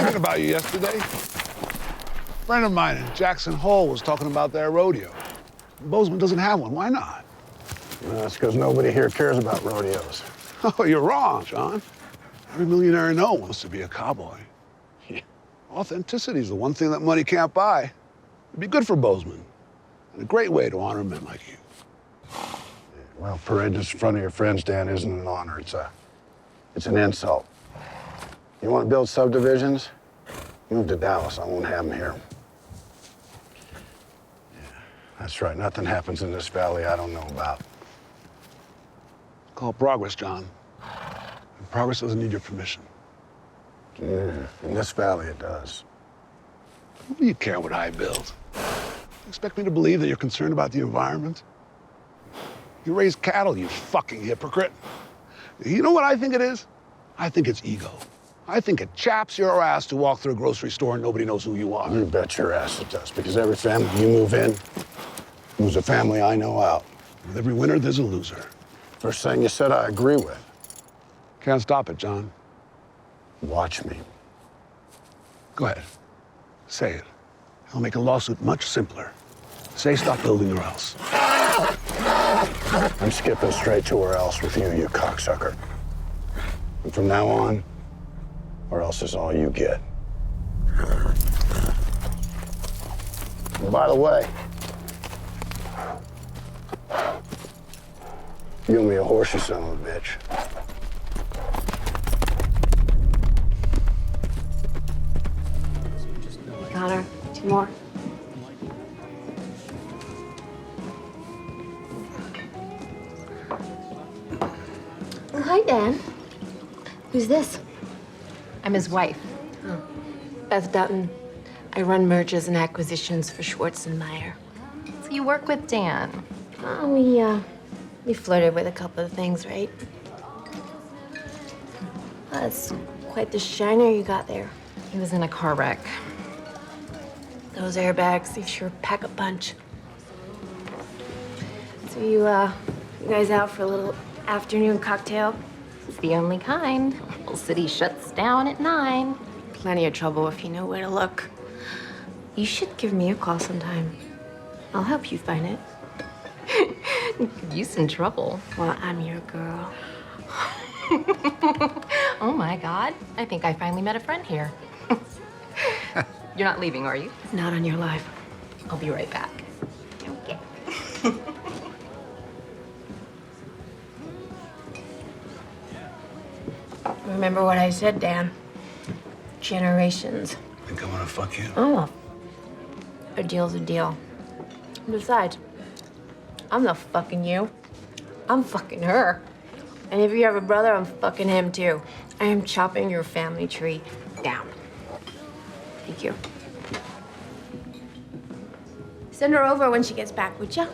heard about you yesterday. A friend of mine in Jackson Hole was talking about their rodeo. Bozeman doesn't have one. Why not? That's because nobody here cares about rodeos. Oh, you're wrong, John. Every millionaire I know wants to be a cowboy. Yeah. Authenticity is the one thing that money can't buy. It'd be good for Bozeman, and a great way to honor men like you. Well, parading in front of your friends, Dan, isn't an honor. It's an insult. You want to build subdivisions? Move to Dallas. I won't have them here. Yeah, that's right. Nothing happens in this valley I don't know about. It's called progress, John. And progress doesn't need your permission. In this valley, it does. What do you care what I build? You expect me to believe that you're concerned about the environment? You raise cattle, you fucking hypocrite. You know what I think it is? I think it's ego. I think it chaps your ass to walk through a grocery store and nobody knows who you are. You bet your ass it does, because every family you move in moves a family I know out. With every winner, there's a loser. First thing you said, I agree with. Can't stop it, John. Watch me. Go ahead. Say it. It'll make a lawsuit much simpler. Say stop building or else. I'm skipping straight to or else with you, you cocksucker. And from now on, or else is all you get. And by the way, you owe me a horse, you son of a bitch. Connor, 2 more. Oh, hi, Dan. Who's this? I'm his wife. Oh. Beth Dutton. I run mergers and acquisitions for Schwartz and Meyer. So you work with Dan? Oh, we flirted with a couple of things, right? That's quite the shiner you got there. He was in a car wreck. Those airbags, they sure pack a punch. So you guys out for a little afternoon cocktail? It's the only kind. The city shuts down at 9. Plenty of trouble if you know where to look. You should give me a call sometime. I'll help you find it. Could use some trouble. Well, I'm your girl. Oh my God. I think I finally met a friend here. You're not leaving, are you? Not on your life. I'll be right back. Okay. Remember what I said, Dan. Generations. Think I'm gonna fuck you? Oh. A deal's a deal. Besides, I'm not fucking you. I'm fucking her. And if you have a brother, I'm fucking him too. I am chopping your family tree down. Thank you. Send her over when she gets back, would ya?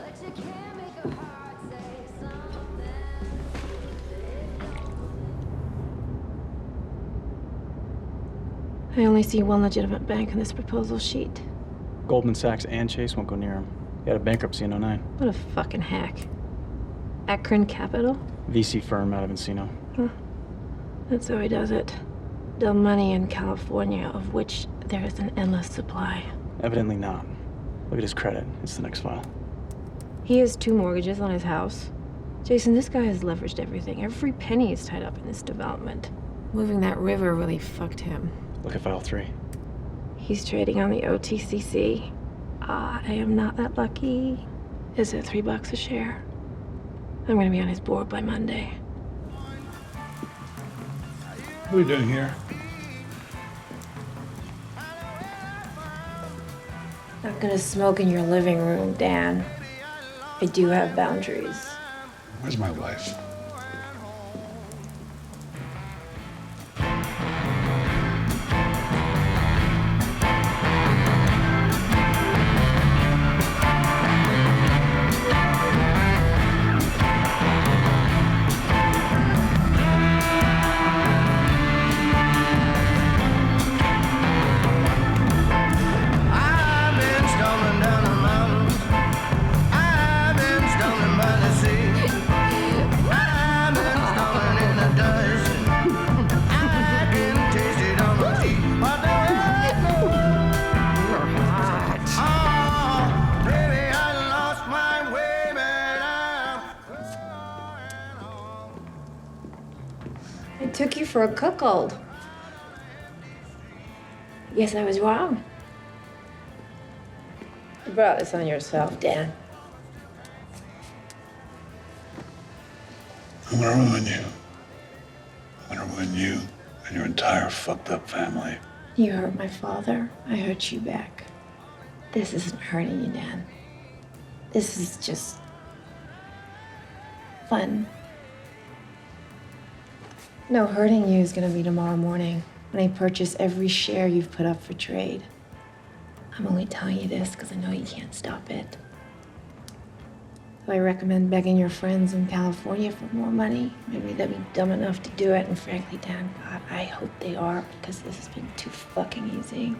I only see one legitimate bank in this proposal sheet. Goldman Sachs and Chase won't go near him. He had a bankruptcy in '09. What a fucking hack. Akron Capital? VC firm out of Encino. Huh. That's how he does it. Dumb money in California, of which there is an endless supply. Evidently not. Look at his credit. It's the next file. He has 2 mortgages on his house. Jason, this guy has leveraged everything. Every penny is tied up in this development. Moving that river really fucked him. Look at file 3. He's trading on the OTCC. I am not that lucky. Is it $3 a share? I'm gonna be on his board by Monday. What are you doing here? Not gonna smoke in your living room, Dan. I do have boundaries. Where's my wife? I've been stumbling by the sea. I took you for a cuckold. Yes, I was wrong. You brought this on yourself, Dan. I'm gonna ruin you. I'm gonna ruin you and your entire fucked up family. You hurt my father. I hurt you back. This isn't hurting you, Dan. This is just fun. No, hurting you is gonna be tomorrow morning when I purchase every share you've put up for trade. I'm only telling you this because I know you can't stop it. So I recommend begging your friends in California for more money. Maybe they'll be dumb enough to do it, and frankly, Dan, God, I hope they are, because this has been too fucking easy.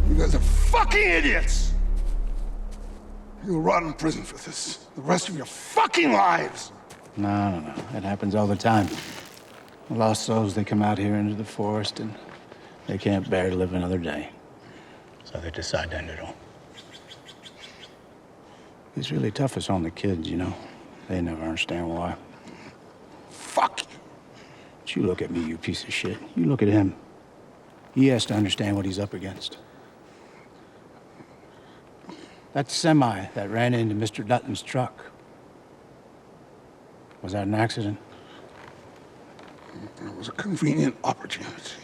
You guys are fucking idiots! You'll rot in prison for this the rest of your fucking lives! No. It happens all the time. The lost souls, they come out here into the forest and they can't bear to live another day. So they decide to end it all. It's really toughest on the kids, you know. They never understand why. Fuck you! But you look at me, you piece of shit. You look at him. He has to understand what he's up against. That semi that ran into Mr. Duttons' truck. Was that an accident? It was a convenient opportunity.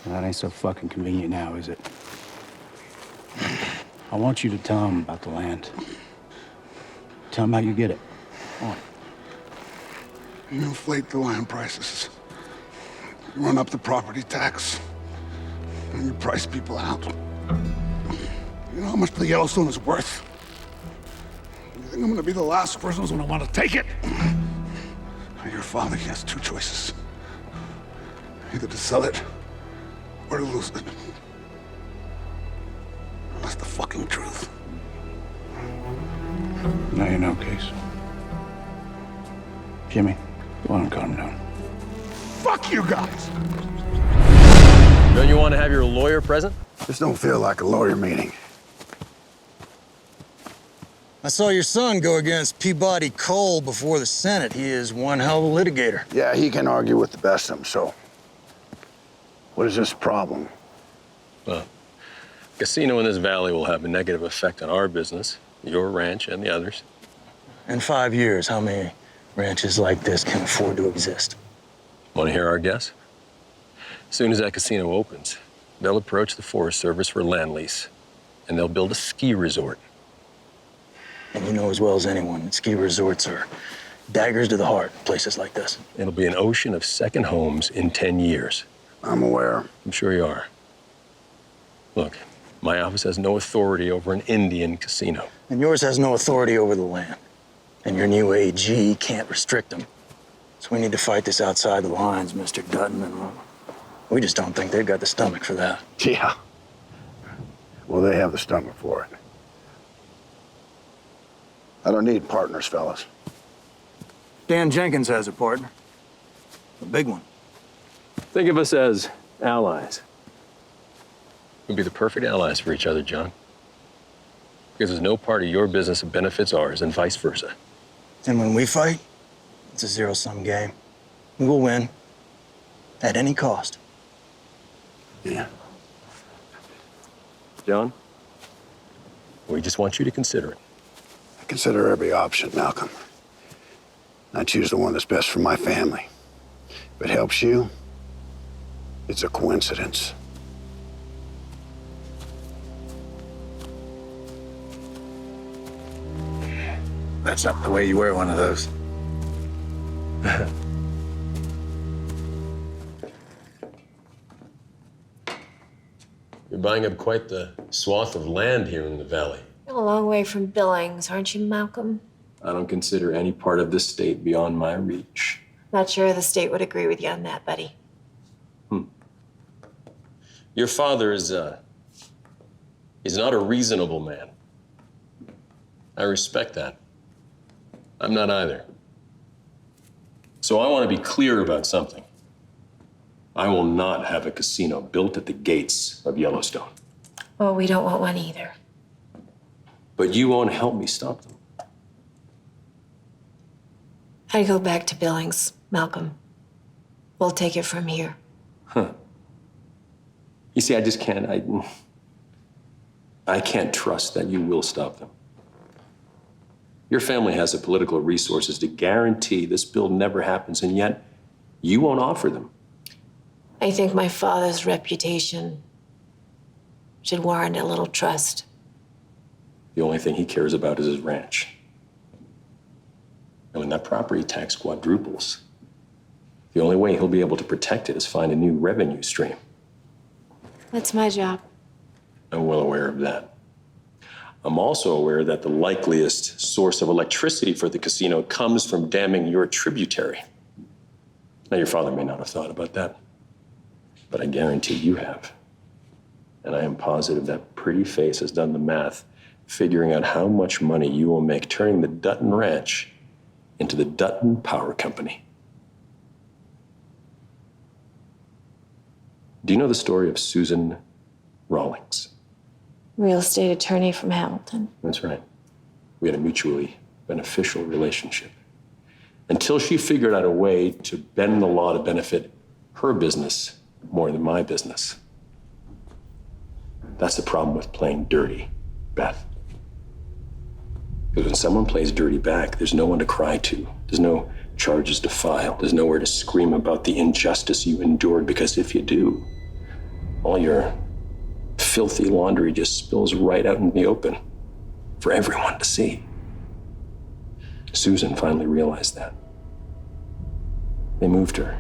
Well, that ain't so fucking convenient now, is it? I want you to tell him about the land. Tell him how you get it. Come on. You inflate the land prices. You run up the property tax. And you price people out. You know how much the Yellowstone is worth? You think I'm gonna be the last person who's gonna want to take it? Your father, he has two choices. Either to sell it or to lose it. That's the fucking truth. No, you know, Case. Jimmy, go on and calm down. Fuck you guys! Don't you want to have your lawyer present? This don't feel like a lawyer meeting. I saw your son go against Peabody Cole before the Senate. He is one hell of a litigator. Yeah, he can argue with the best of them, so. What is this problem? Well, casino in this valley will have a negative effect on our business, your ranch, and the others. In 5 years, how many ranches like this can afford to exist? Want to hear our guess? As soon as that casino opens, they'll approach the Forest Service for land lease, and they'll build a ski resort. And you know as well as anyone that ski resorts are daggers to the heart in places like this. It'll be an ocean of second homes in 10 years. I'm aware. I'm sure you are. Look, my office has no authority over an Indian casino. And yours has no authority over the land. And your new AG can't restrict them. So we need to fight this outside the lines, Mr. Dutton, and we just don't think they've got the stomach for that. Yeah. Well, they have the stomach for it. I don't need partners, fellas. Dan Jenkins has a partner. A big one. Think of us as allies. We'd be the perfect allies for each other, John. Because there's no part of your business that benefits ours, and vice versa. And when we fight, it's a zero-sum game. We will win. At any cost. Yeah. John, we just want you to consider it. I consider every option, Malcolm. I choose the one that's best for my family. If it helps you, it's a coincidence. That's not the way you wear one of those. You're buying up quite the swath of land here in the valley. You're a long way from Billings, aren't you, Malcolm? I don't consider any part of this state beyond my reach. Not sure the state would agree with you on that, buddy. Your father is, he's not a reasonable man. I respect that. I'm not either. So I want to be clear about something. I will not have a casino built at the gates of Yellowstone. Well, we don't want one either. But you won't help me stop them. I'd go back to Billings, Malcolm. We'll take it from here. You see, I just can't, I can't trust that you will stop them. Your family has the political resources to guarantee this build never happens, and yet you won't offer them. I think my father's reputation should warrant a little trust. The only thing he cares about is his ranch. And when that property tax quadruples, the only way he'll be able to protect it is find a new revenue stream. That's my job. I'm well aware of that. I'm also aware that the likeliest source of electricity for the casino comes from damming your tributary. Now, your father may not have thought about that, but I guarantee you have. And I am positive that pretty face has done the math, figuring out how much money you will make turning the Dutton Ranch into the Dutton Power Company. Do you know the story of Susan Rawlings? Real estate attorney from Hamilton. That's right. We had a mutually beneficial relationship. Until she figured out a way to bend the law to benefit her business more than my business. That's the problem with playing dirty, Beth. Because when someone plays dirty back, there's no one to cry to. There's no charges to file. There's nowhere to scream about the injustice you endured, because if you do, all your filthy laundry just spills right out in the open for everyone to see. Susan finally realized that. They moved her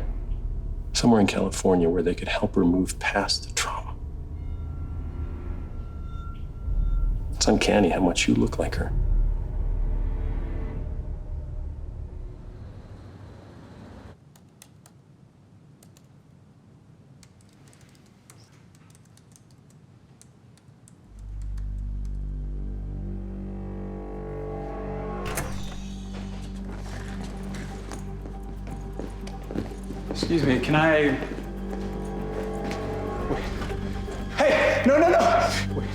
somewhere in California where they could help her move past the trauma. It's uncanny how much you look like her. Excuse me, can I... Wait. Hey! No, no, no! Wait.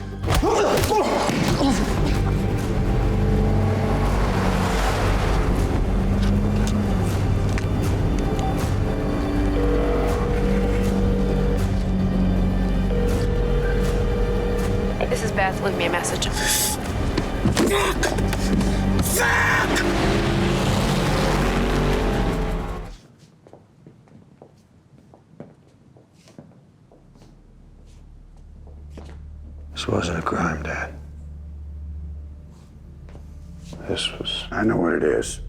This is Beth. Leave me a message. This wasn't a crime, Dad. This was... I know what it is.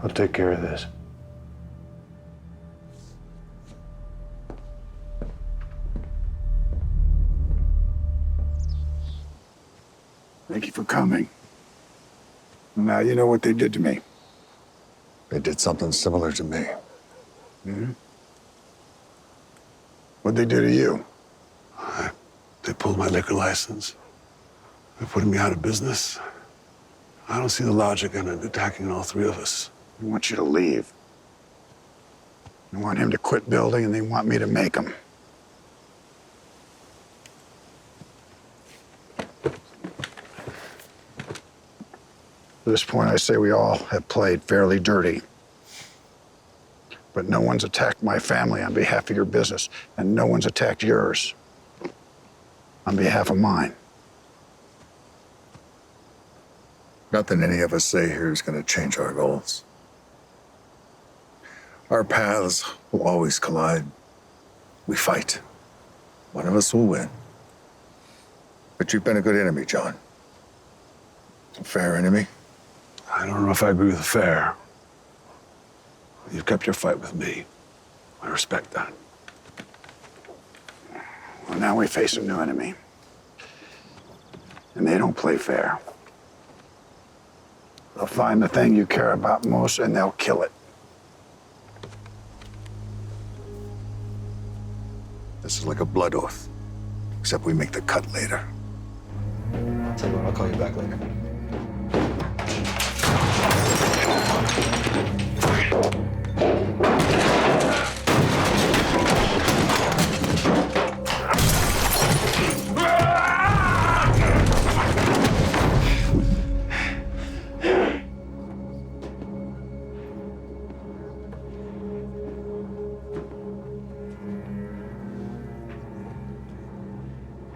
I'll take care of this. Thank you for coming. Now you know what they did to me. They did something similar to me. Mm-hmm. What'd they do to you? They pulled my liquor license. They're putting me out of business. I don't see the logic in it attacking all three of us. I want you to leave. They want him to quit building, and they want me to make him. At this point, I say we all have played fairly dirty. But no one's attacked my family on behalf of your business, and no one's attacked yours on behalf of mine. Nothing any of us say here is going to change our goals. Our paths will always collide. We fight. One of us will win. But you've been a good enemy, John. A fair enemy. I don't know if I agree with the fair. You've kept your fight with me. I respect that. Well, now we face a new enemy. And they don't play fair. They'll find the thing you care about most and they'll kill it. This is like a blood oath. Except we make the cut later. Tell you what, I'll call you back later.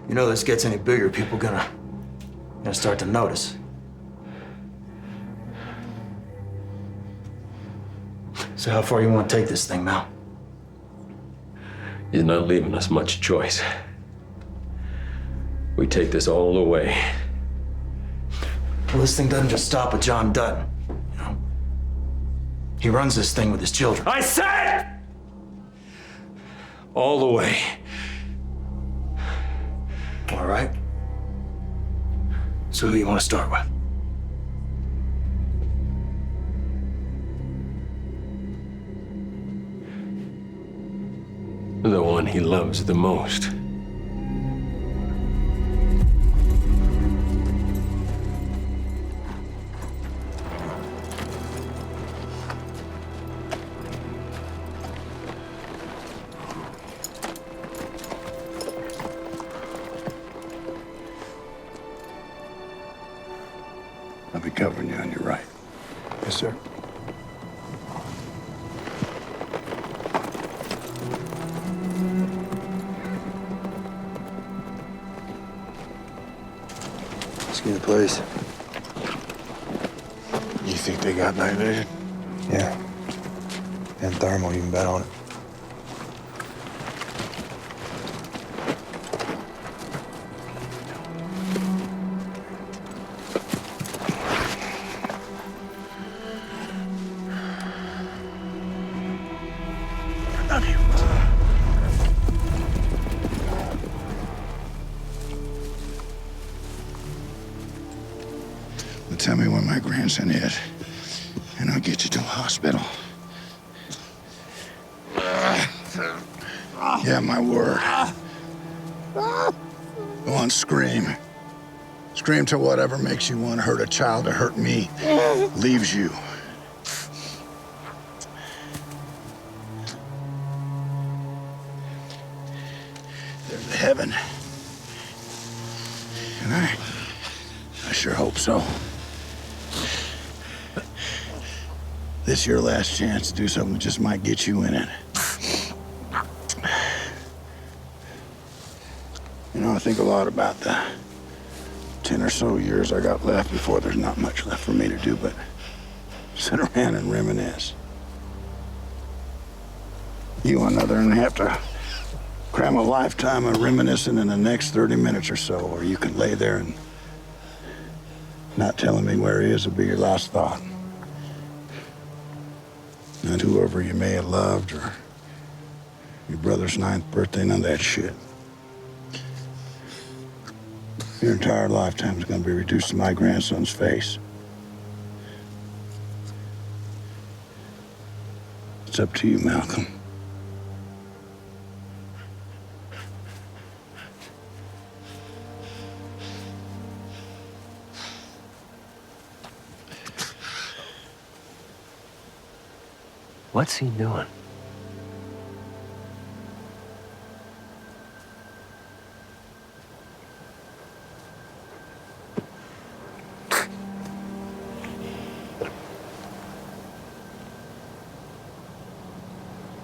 You know, this gets any bigger, people gonna start to notice. So how far you want to take this thing, Mal? He's not leaving us much choice. We take this all the way. Well, this thing doesn't just stop with John Dutton, you know? He runs this thing with his children. I said! All the way. All right. So who do you want to start with? The one he loves the most. I'll be covering you on your right. Yes, sir. Let's get the place. You think they got night vision? Yeah. And thermal, you can bet on it. Well, tell me where my grandson is, and I'll get you to the hospital. Yeah, my word. Go on, scream. Scream till whatever makes you want to hurt a child or hurt me leaves you. There's a heaven. And I sure hope so. This your last chance to do something that just might get you in it. You know, I think a lot about the 10 or so years I got left before there's not much left for me to do but sit around and reminisce. You, on the other hand, have to cram a lifetime of reminiscing in the next 30 minutes or so, or you can lay there and not telling me where he is will be your last thought. Not whoever you may have loved or your brother's 9th birthday, none of that shit. Your entire lifetime is going to be reduced to my grandson's face. It's up to you, Malcolm. What's he doing?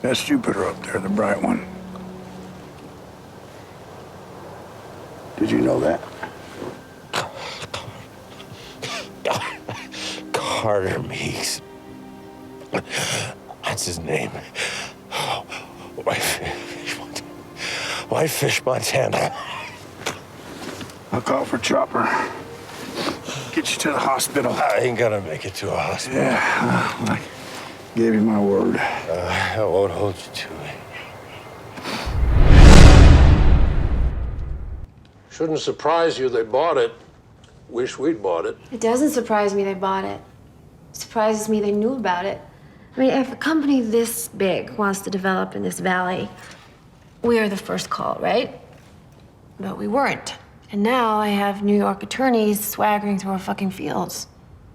That's Jupiter up there, the bright one. Did you know that? Carter Meeks. That's his name. Whitefish, Montana. Oh, I'll call for chopper. Get you to the hospital. I ain't gonna make it to a hospital. Yeah, well, I gave you my word. I won't hold you to it. Shouldn't surprise you they bought it. Wish we'd bought it. It doesn't surprise me they bought it. It surprises me they knew about it. I mean, if a company this big wants to develop in this valley, we are the first call, right? But we weren't. And now I have New York attorneys swaggering through our fucking fields.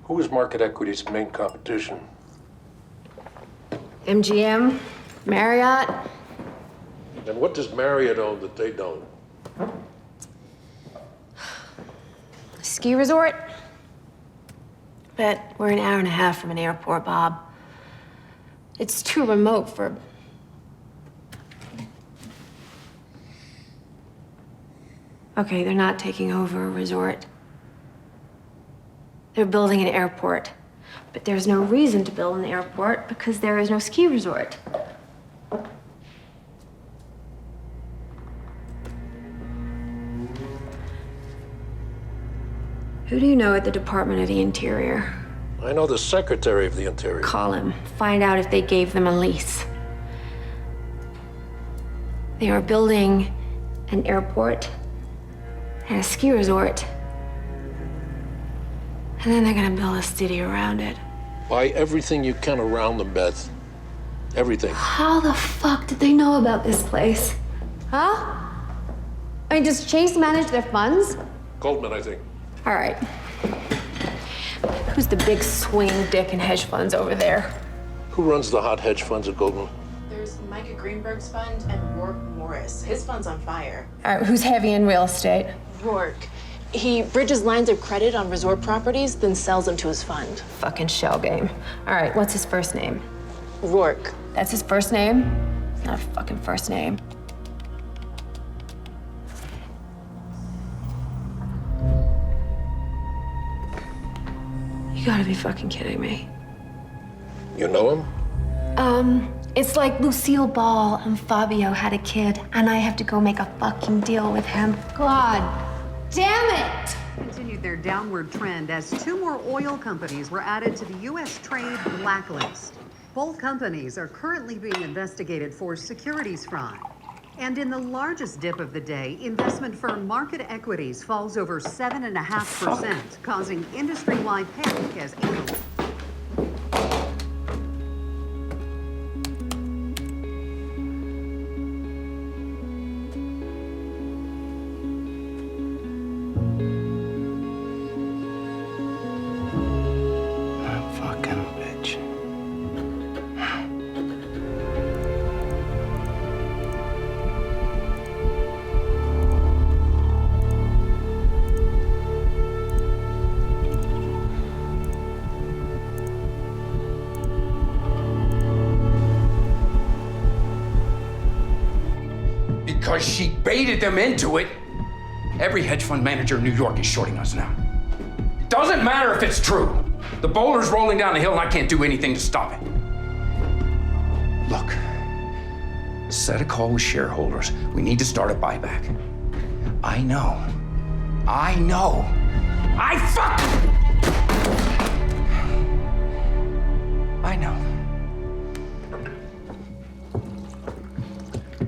Who is Market Equity's main competition? MGM, Marriott. And what does Marriott own that they don't? Ski resort. But we're an hour and a half from an airport, Bob. It's too remote for... Okay, they're not taking over a resort. They're building an airport. But there's no reason to build an airport because there is no ski resort. Who do you know at the Department of the Interior? I know the Secretary of the Interior. Call him. Find out if they gave them a lease. They are building an airport and a ski resort. And then they're gonna build a city around it. Buy everything you can around them, Beth. Everything. How the fuck did they know about this place? Huh? I mean, does Chase manage their funds? Goldman, I think. All right. Who's the big swing dick in hedge funds over there? Who runs the hot hedge funds at Goldman? There's Micah Greenberg's fund and Rourke Morris. His fund's on fire. All right, who's heavy in real estate? Rourke. He bridges lines of credit on resort properties, then sells them to his fund. Fucking shell game. All right, what's his first name? Rourke. That's his first name? It's not a fucking first name. You gotta be fucking kidding me. You know him? It's like Lucille Ball and Fabio had a kid, and I have to go make a fucking deal with him. God damn it! Continued their downward trend as 2 more oil companies were added to the U.S. trade blacklist. Both companies are currently being investigated for securities fraud. And in the largest dip of the day, investment firm Market Equities falls over 7.5%, causing industry-wide panic as analysts. Fucking bitch. Because she baited them into it. Every hedge fund manager in New York is shorting us now. It doesn't matter if it's true. The boulder's rolling down the hill and I can't do anything to stop it. Look, set a call with shareholders. We need to start a buyback. I know. I know.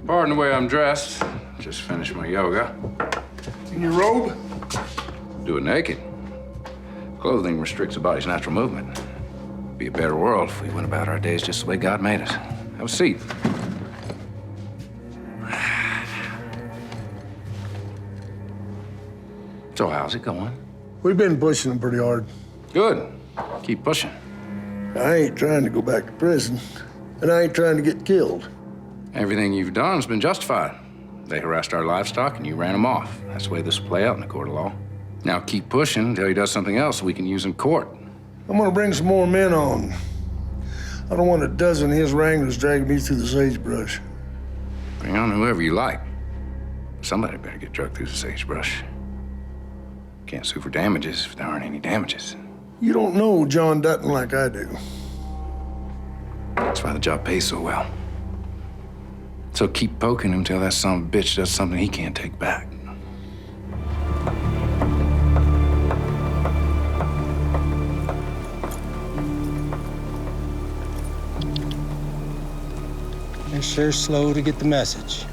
Pardon the way I'm dressed. Just finished my yoga. In your robe? Do it naked. Clothing restricts the body's natural movement. Be a better world if we went about our days just the way God made us. Have a seat. So how's it going? We've been pushing them pretty hard. Good. Keep pushing. I ain't trying to go back to prison, and I ain't trying to get killed. Everything you've done's been justified. They harassed our livestock and you ran them off. That's the way this will play out in the court of law. Now keep pushing until he does something else we can use in court. I'm gonna bring some more men on. I don't want a dozen of his wranglers dragging me through the sagebrush. Bring on whoever you like. Somebody better get drugged through the sagebrush. Can't sue for damages if there aren't any damages. You don't know John Dutton like I do. That's why the job pays so well. So keep poking him till that son of a bitch does something he can't take back. They're sure slow to get the message.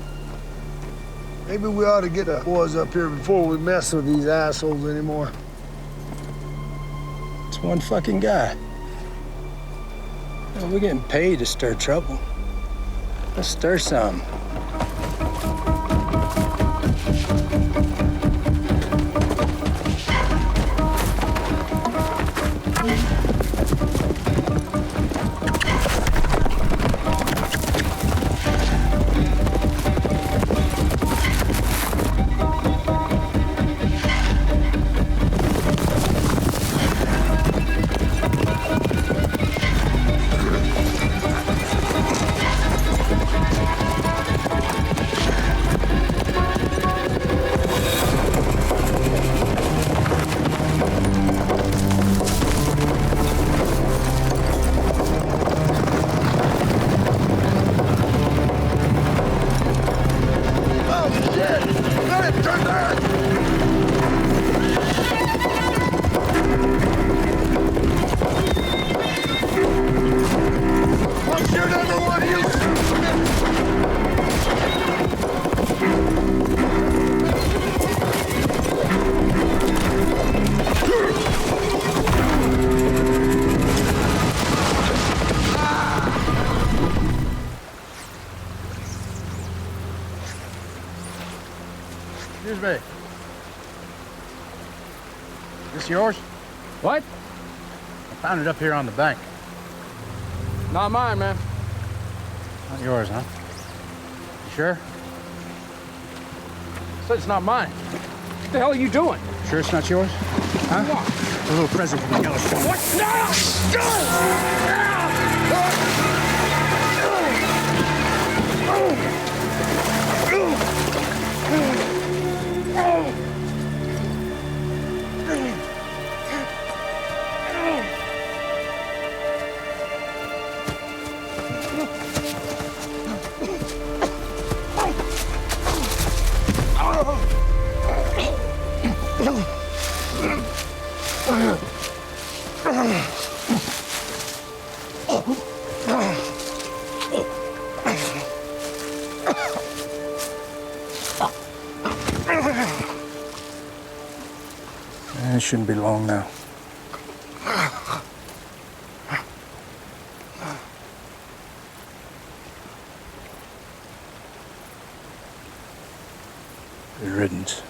Maybe we ought to get the boys up here before we mess with these assholes anymore. It's one fucking guy. We're getting paid to stir trouble. Let's stir some. Excuse me. This yours? What? I found it up here on the bank. Not mine, man. Not yours, huh? You sure? I said it's not mine. What the hell are you doing? Sure it's not yours? Huh? A little present from Yellowstone. What? It shouldn't be long now. Good riddance.